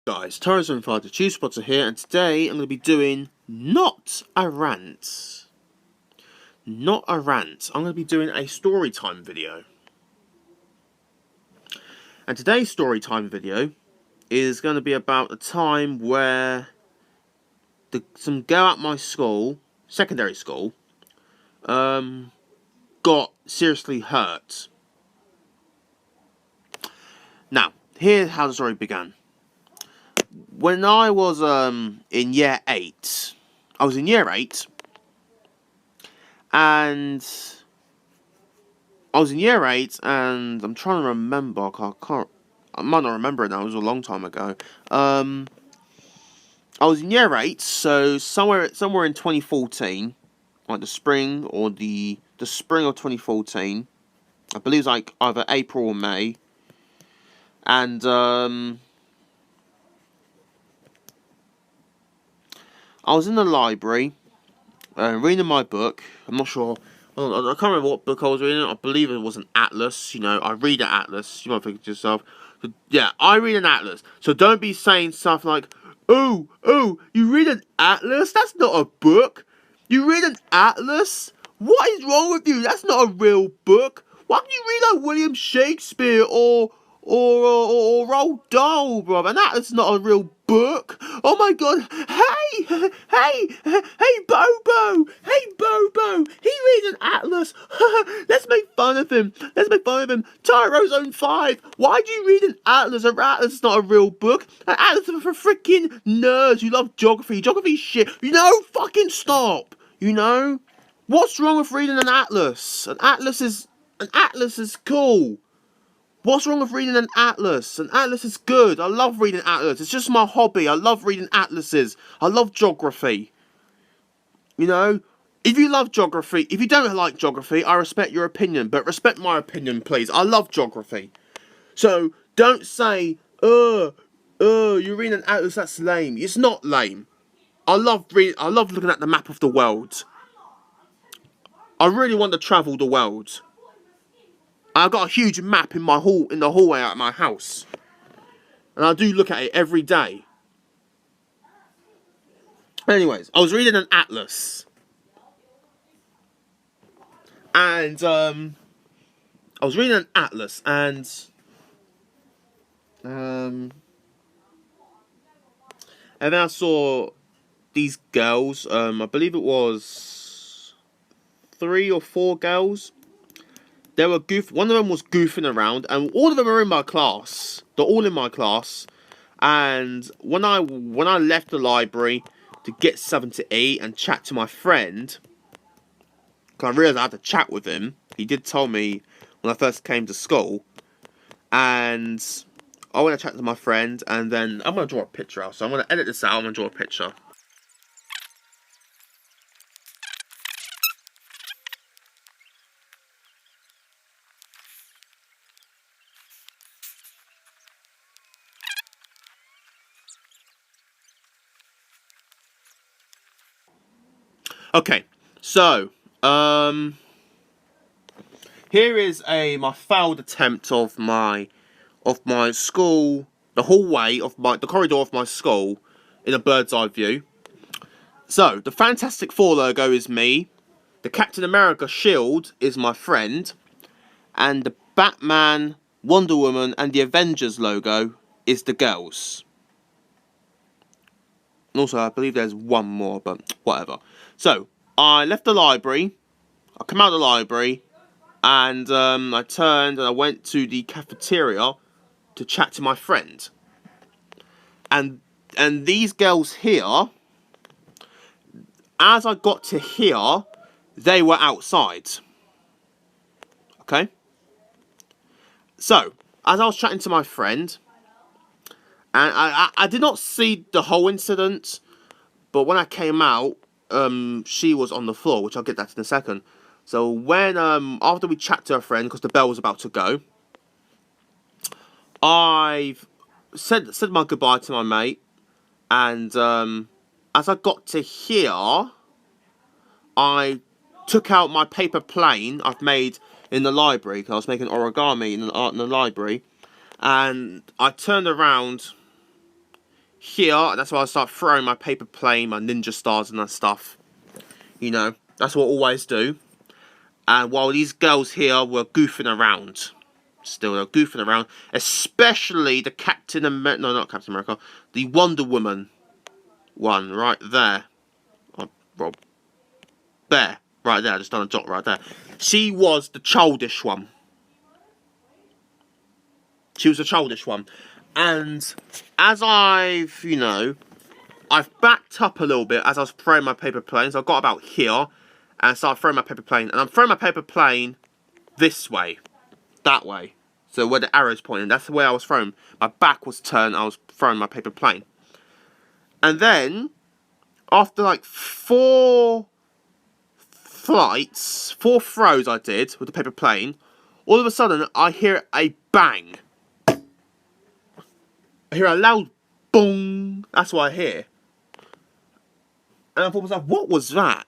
Guys, Tourism Fighter Chief Spotter here, and today I'm going to be doing not a rant. Not a rant. I'm going to be doing a story time video. And today's story time video is going to be about a time where some girl at my school, secondary school, got seriously hurt. Now, here's how the story began. When I was in year 8, I was in year 8, and I'm trying to remember. I might not remember it now. It was a long time ago. I was in year 8, so somewhere in 2014, like the spring of 2014. I believe it's like either April or May, and I was in the library, reading my book. I'm not sure. I can't remember what book I was reading. I believe it was an atlas. You know, I read an atlas. You might think to yourself, yeah, I read an atlas. So don't be saying stuff like, oh, you read an atlas? That's not a book. You read an atlas? What is wrong with you? That's not a real book. Why don't you read like William Shakespeare or Roald Dahl, brother? And that's not a real book. Oh my god. Hey, Bobo. He reads an atlas. Let's make fun of him. Tyro's Zone 5. Why do you read an atlas? An atlas is not a real book. An atlas is for freaking nerds who love geography. Geography shit. You know, fucking stop. You know? What's wrong with reading an atlas? An atlas is cool. What's wrong with reading an atlas? An atlas is good. I love reading atlas. It's just my hobby. I love reading atlases. I love geography. You know, if you love geography, if you don't like geography, I respect your opinion. But respect my opinion, please. I love geography. So, don't say, you're reading an atlas, that's lame. It's not lame. I love looking at the map of the world. I really want to travel the world. I've got a huge map in the hallway at my house, and I do look at it every day. Anyways, I was reading an atlas, and and then I saw these girls. I believe it was 3 or 4 girls. They were one of them was goofing around, and all of them are in my class. They're all in my class. And when I left the library to get something to eat and chat to my friend, because I realised I had to chat with him. He did tell me when I first came to school. And I went to chat to my friend, and then I'm going to draw a picture out. So I'm going to edit this out, I'm going to draw a picture. Okay, so here is my failed attempt of my school, the hallway of the corridor of my school in a bird's eye view. So the Fantastic Four logo is me, the Captain America shield is my friend, and the Batman, Wonder Woman, and the Avengers logo is the girls. And also, I believe there's one more, but whatever. So, I left the library, I come out of the library, and I turned and I went to the cafeteria to chat to my friend. And these girls here, as I got to here, they were outside. Okay? So, as I was chatting to my friend, and I did not see the whole incident, but when I came out, she was on the floor, which I'll get that in a second. So when after we chat to her friend, because the bell was about to go, I've said my goodbye to my mate, and as I got to here, I took out my paper plane I've made in the library, because I was making origami in the library, and I turned around here, and that's why I start throwing my paper plane, my ninja stars and that stuff. You know, that's what I always do. And while these girls here were goofing around, still they're goofing around, especially the Captain America, no, not Captain America, the Wonder Woman one right there. Oh, well, there, right there, I just done a dot right there. She was the childish one. She was a childish one. And as I've, you know, I've backed up a little bit as I was throwing my paper planes. I got about here and started throwing my paper plane. And I'm throwing my paper plane this way. That way. So where the arrow's pointing, that's the way I was throwing. My back was turned, I was throwing my paper plane. And then, after like 4 throws I did with the paper plane, all of a sudden I hear a bang. I hear a loud boom. That's what I hear. And I thought to myself, what was that?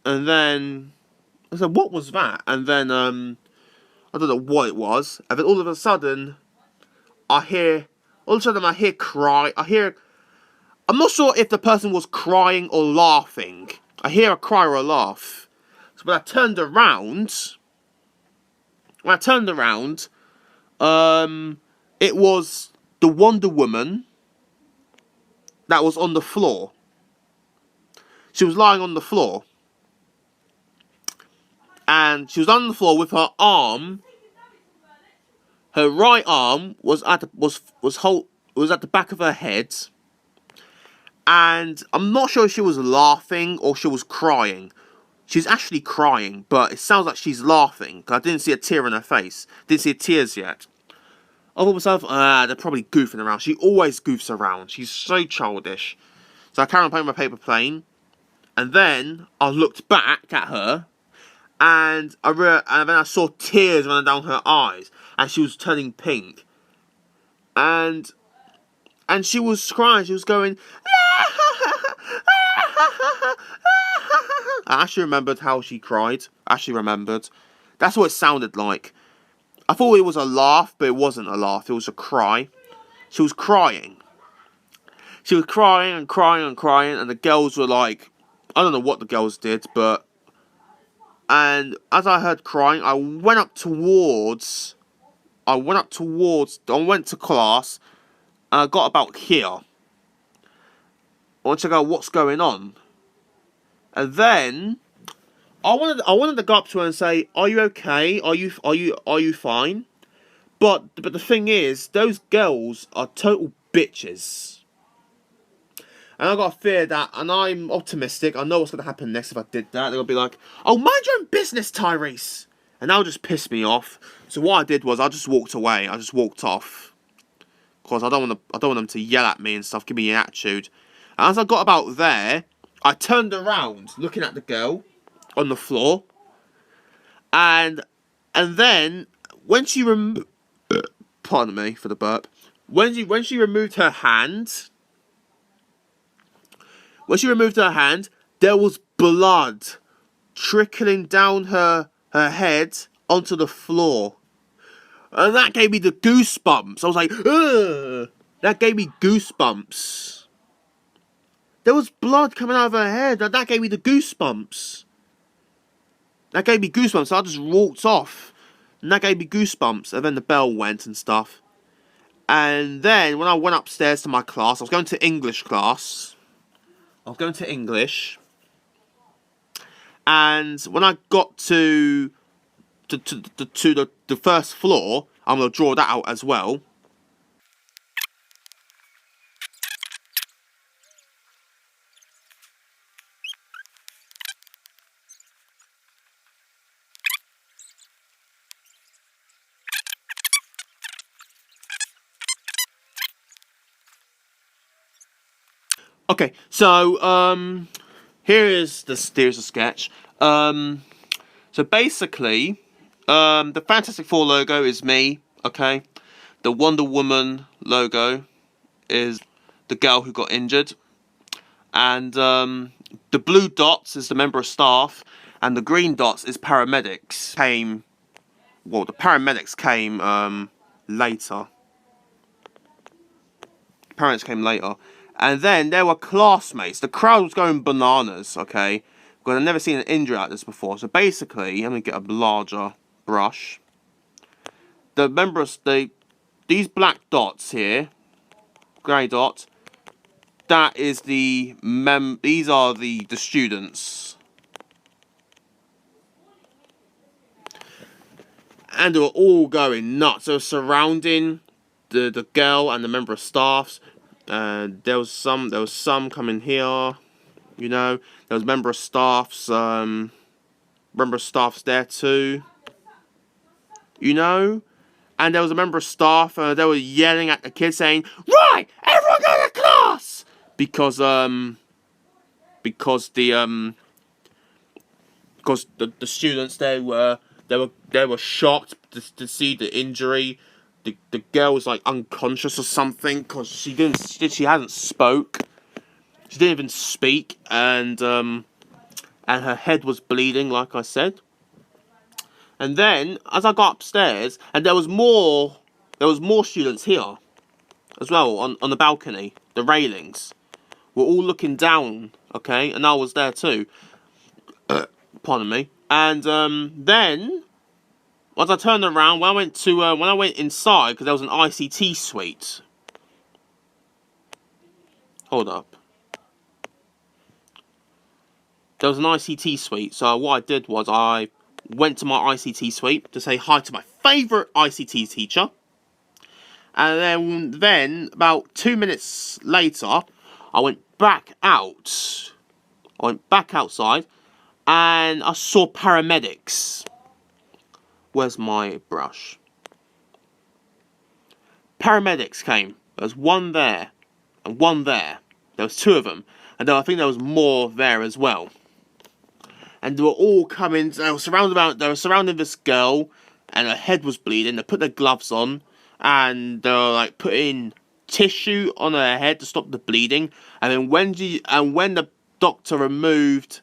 And then I said, what was that? And then I don't know what it was. And then all of a sudden I hear cry. I'm not sure if the person was crying or laughing. I hear a cry or a laugh. So when I turned around, it was the Wonder Woman that was on the floor. She was lying on the floor. And she was on the floor with her arm. Her right arm was at the back of her head. And I'm not sure if she was laughing or she was crying. She's actually crying, but it sounds like she's laughing. Cause I didn't see a tear in her face. Didn't see tears yet. I thought myself, they're probably goofing around. She always goofs around. She's so childish. So I carried on playing my paper plane. And then I looked back at her. And then I saw tears running down her eyes. And she was turning pink. And she was crying. She was going... I actually remembered how she cried. That's what it sounded like. I thought it was a laugh, but it wasn't a laugh. It was a cry. She was crying. She was crying and crying and crying. And the girls were like... I don't know what the girls did, but... And as I heard crying, I went to class, and I got about here. I want to check out what's going on. And then I wanted to go up to her and say, "Are you okay? Are you fine?" But the thing is, those girls are total bitches. And I got a fear that, and I'm optimistic, I know what's going to happen next if I did that. They're going to be like, "Oh, mind your own business, Tyrese." And that'll just piss me off. So what I did was I just walked away. I just walked off. Because I don't want them to yell at me and stuff, give me an attitude. And as I got about there, I turned around, looking at the girl on the floor. And then, when she pardon me for the burp. When she removed her hand... When she removed her hand, there was blood trickling down her head onto the floor. And that gave me the goosebumps. I was like, ugh! That gave me goosebumps. There was blood coming out of her head, and that gave me the goosebumps. So I just walked off. And that gave me goosebumps. And then the bell went and stuff. And then, when I went upstairs to my class, I was going to English class. And when I got to the first floor, I'm going to draw that out as well. Okay, so here's the sketch. So basically, the Fantastic Four logo is me. Okay, the Wonder Woman logo is the girl who got injured, and the blue dots is the member of staff, and the green dots is paramedics. The paramedics came later. parents came later. And then there were classmates. The crowd was going bananas, okay? Because I've never seen an injury like this before. So basically, I'm going to get a larger brush. The members, these black dots here, grey dots, that is these are the students. And they were all going nuts. They were surrounding the girl and the member of staffs. There was some coming here. You know, there was member of staffs there too. You know, and there was a member of staff. They were yelling at the kids, saying, "Right, everyone go to class!" Because the students they were shocked to see the injury. The girl was like unconscious or something because she hadn't spoke. She didn't even speak, and her head was bleeding, like I said. And then, as I got upstairs, and there was more students here, as well, on the balcony, the railings. We're all looking down, okay, and I was there too. Pardon me. And then, once I turned around, when I went inside, because there was an ICT suite. Hold up. There was an ICT suite, so what I did was I went to my ICT suite to say hi to my favourite ICT teacher. And then, about 2 minutes later, I went back out. I went back outside, and I saw paramedics. Where's my brush? Paramedics came. There was one there, and one there. There was two of them, and I think there was more there as well. And they were all coming. They were surrounding this girl, and her head was bleeding. They put their gloves on, and they were like putting tissue on her head to stop the bleeding. And then when the doctor removed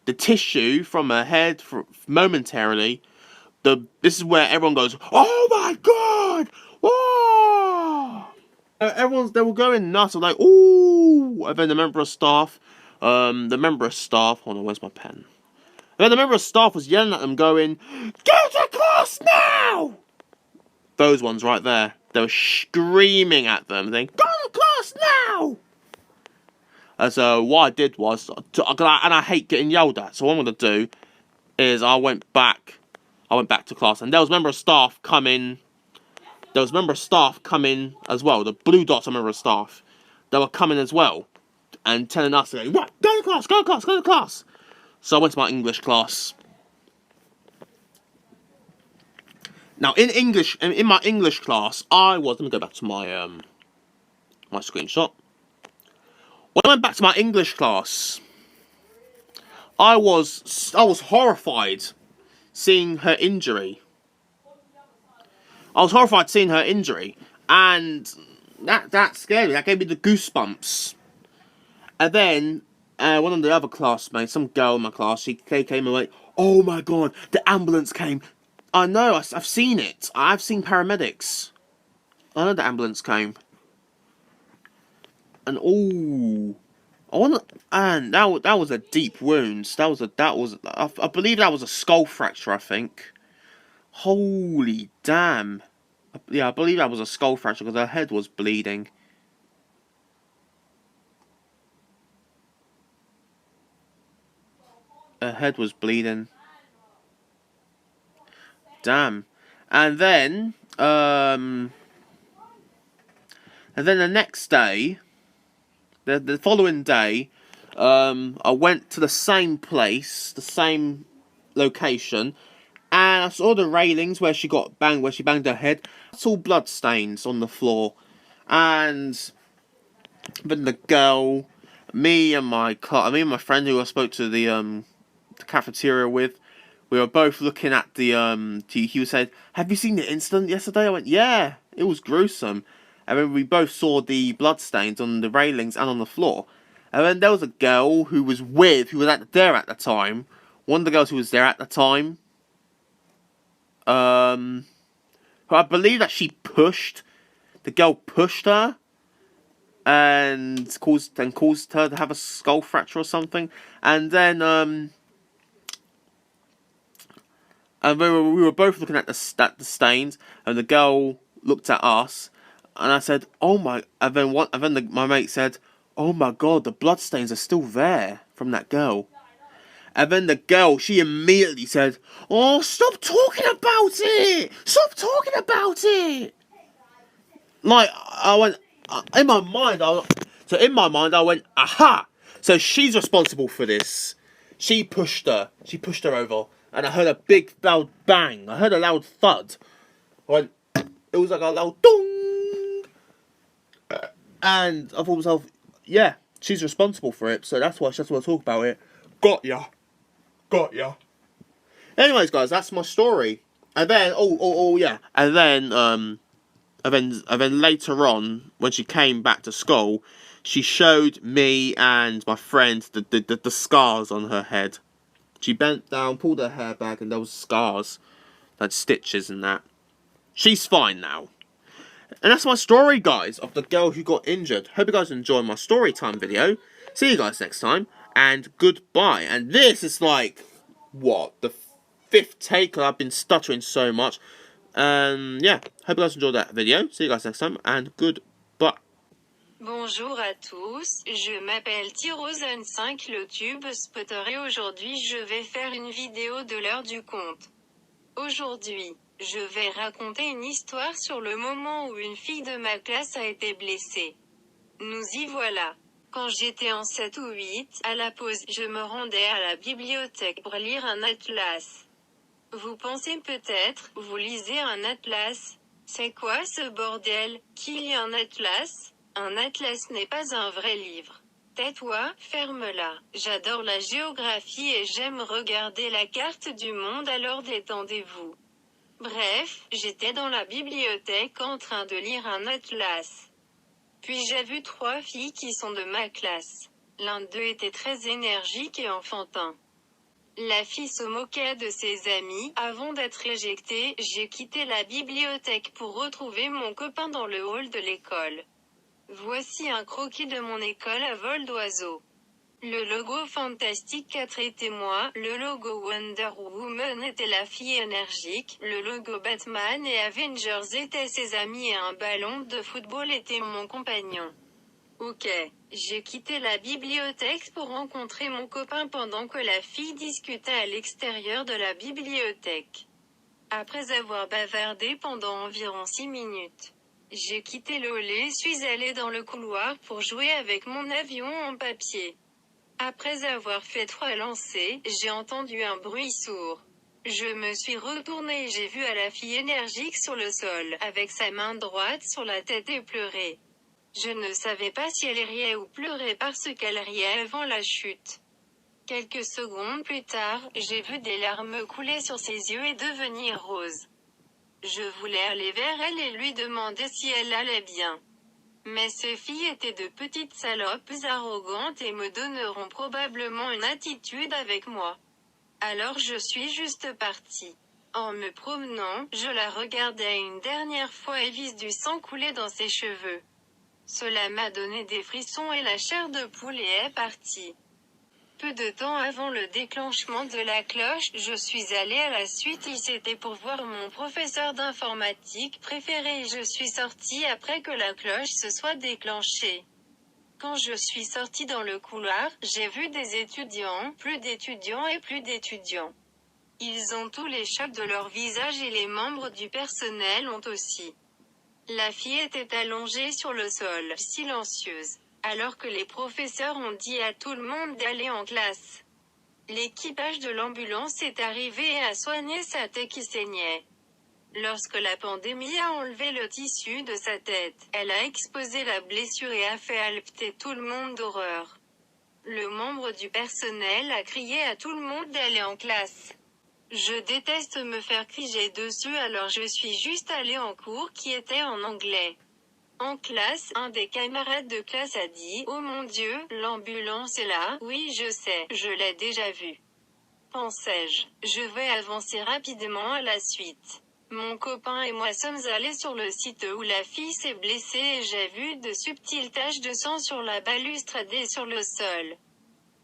the tissue from her head momentarily, this is where everyone goes, "Oh my god! Whoa!" They were going nuts. I'm like, "Ooh!" And then the member of staff, hold on, where's my pen? And then the member of staff was yelling at them, going, "Go to class now!" Those ones right there. They were screaming at them, saying, "Go to class now!" And so what I did was, and I hate getting yelled at, so what I'm going to do is I went back to class, and there was a member of staff coming. There was a member of staff coming as well. The blue dots are member of staff. They were coming as well, and telling us, "Right, go to class, go to class, go to class." So I went to my English class. Now in my English class, let me go back to my my screenshot. When I went back to my English class, I was horrified seeing her injury. I was horrified seeing her injury, and that scared me. That gave me the goosebumps. And then one of the other classmates, some girl in my class, she came and went, "Oh my god, the ambulance came." I know, I've seen it. I've seen paramedics. I know the ambulance came. And and that was a deep wound. I believe that was a skull fracture, I think. Holy damn. Yeah, I believe that was a skull fracture because her head was bleeding. Her head was bleeding. Damn. And then the next day, the following day, I went to the same place, the same location, and I saw the railings where she banged her head. I saw blood stains on the floor, and then the girl, me and my friend who I spoke to the cafeteria with, we were both looking at he said, "Have you seen the incident yesterday?" I went, "Yeah, it was gruesome." And then we both saw the bloodstains on the railings and on the floor. And then there was a girl who was there at the time. One of the girls who was there at the time, who I believe that the girl pushed her, and caused her to have a skull fracture or something. And then we were both looking at the stains, and the girl looked at us, and I said, "Oh my!" And then my mate said, "Oh my God, the blood stains are still there from that girl." And then the girl, she immediately said, "Oh, stop talking about it! Stop talking about it!" Like, I went, in my mind, I went, aha! So she's responsible for this. She pushed her over, and I heard a big loud bang. I heard a loud thud. I went, it was like a loud dong! And I thought to myself, yeah, she's responsible for it, so that's why I talk about it. Got ya. Anyways, guys, that's my story. And then, yeah. And then later on, when she came back to school, she showed me and my friend the scars on her head. She bent down, pulled her hair back, and there was scars, like stitches and that. She's fine now. And that's my story, guys, of the girl who got injured. Hope you guys enjoyed my story time video. See you guys next time, and goodbye. And this is like, what, the 5th take? I've been stuttering so much. Yeah, hope you guys enjoyed that video. See you guys next time, and goodbye. Bonjour à tous, je m'appelle Tyrosane5 le tube spotter et aujourd'hui je vais faire une vidéo de l'heure du conte. Aujourd'hui, je vais raconter une histoire sur le moment où une fille de ma classe a été blessée. Nous y voilà. Quand j'étais en 7 ou 8, à la pause, je me rendais à la bibliothèque pour lire un atlas. Vous pensez peut-être, vous lisez un atlas? C'est quoi ce bordel? Qui lit un atlas? Un atlas n'est pas un vrai livre. Tais-toi, ferme-la. J'adore la géographie et j'aime regarder la carte du monde, alors détendez-vous. Bref, j'étais dans la bibliothèque en train de lire un atlas. Puis j'ai vu 3 filles qui sont de ma classe. L'un d'eux était très énergique et enfantin. La fille se moquait de ses amis. Avant d'être éjectée, j'ai quitté la bibliothèque pour retrouver mon copain dans le hall de l'école. Voici un croquis de mon école à vol d'oiseau. Le logo Fantastic 4 était moi, le logo Wonder Woman était la fille énergique, le logo Batman et Avengers étaient ses amis et un ballon de football était mon compagnon. Ok, j'ai quitté la bibliothèque pour rencontrer mon copain pendant que la fille discutait à l'extérieur de la bibliothèque. Après avoir bavardé pendant environ 6 minutes, j'ai quitté le hall et suis allé dans le couloir pour jouer avec mon avion en papier. Après avoir fait 3 lancers, j'ai entendu un bruit sourd. Je me suis retourné et j'ai vu à la fille énergique sur le sol, avec sa main droite sur la tête et pleurer. Je ne savais pas si elle riait ou pleurait parce qu'elle riait avant la chute. Quelques secondes plus tard, j'ai vu des larmes couler sur ses yeux et devenir roses. Je voulais aller vers elle et lui demander si elle allait bien. Mais ces filles étaient de petites salopes arrogantes et me donneront probablement une attitude avec moi. Alors je suis juste partie. En me promenant, je la regardais une dernière fois et vis du sang couler dans ses cheveux. Cela m'a donné des frissons et la chair de poule et est partie. Peu de temps avant le déclenchement de la cloche, je suis allée à la suite et c'était pour voir mon professeur d'informatique préféré et je suis sortie après que la cloche se soit déclenchée. Quand je suis sortie dans le couloir, j'ai vu des étudiants, plus d'étudiants et plus d'étudiants. Ils ont tous les chocs de leur visage et les membres du personnel ont aussi. La fille était allongée sur le sol, silencieuse. Alors que les professeurs ont dit à tout le monde d'aller en classe. L'équipage de l'ambulance est arrivé et a soigné sa tête qui saignait. Lorsque la pandémie a enlevé le tissu de sa tête, elle a exposé la blessure et a fait halter tout le monde d'horreur. Le membre du personnel a crié à tout le monde d'aller en classe. Je déteste me faire crier dessus, alors je suis juste allée en cours qui était en anglais. En classe, un des camarades de classe a dit « Oh mon Dieu, l'ambulance est là !» Oui, je sais, je l'ai déjà vu. Pensais-je. Je vais avancer rapidement à la suite. Mon copain et moi sommes allés sur le site où la fille s'est blessée et j'ai vu de subtiles taches de sang sur la balustrade et sur le sol.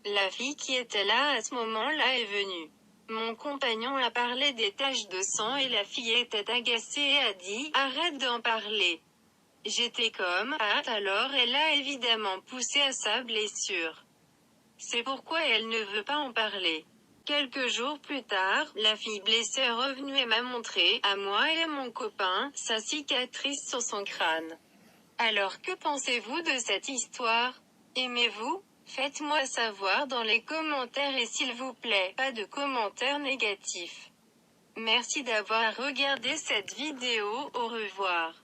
La fille qui était là à ce moment-là est venue. Mon compagnon a parlé des taches de sang et la fille était agacée et a dit « Arrête d'en parler ». J'étais comme « Ah », alors elle a évidemment poussé à sa blessure. C'est pourquoi elle ne veut pas en parler. Quelques jours plus tard, la fille blessée est revenue et m'a montré, à moi et à mon copain, sa cicatrice sur son crâne. Alors que pensez-vous de cette histoire? Aimez-vous? Faites-moi savoir dans les commentaires et s'il vous plaît, pas de commentaires négatifs. Merci d'avoir regardé cette vidéo, au revoir.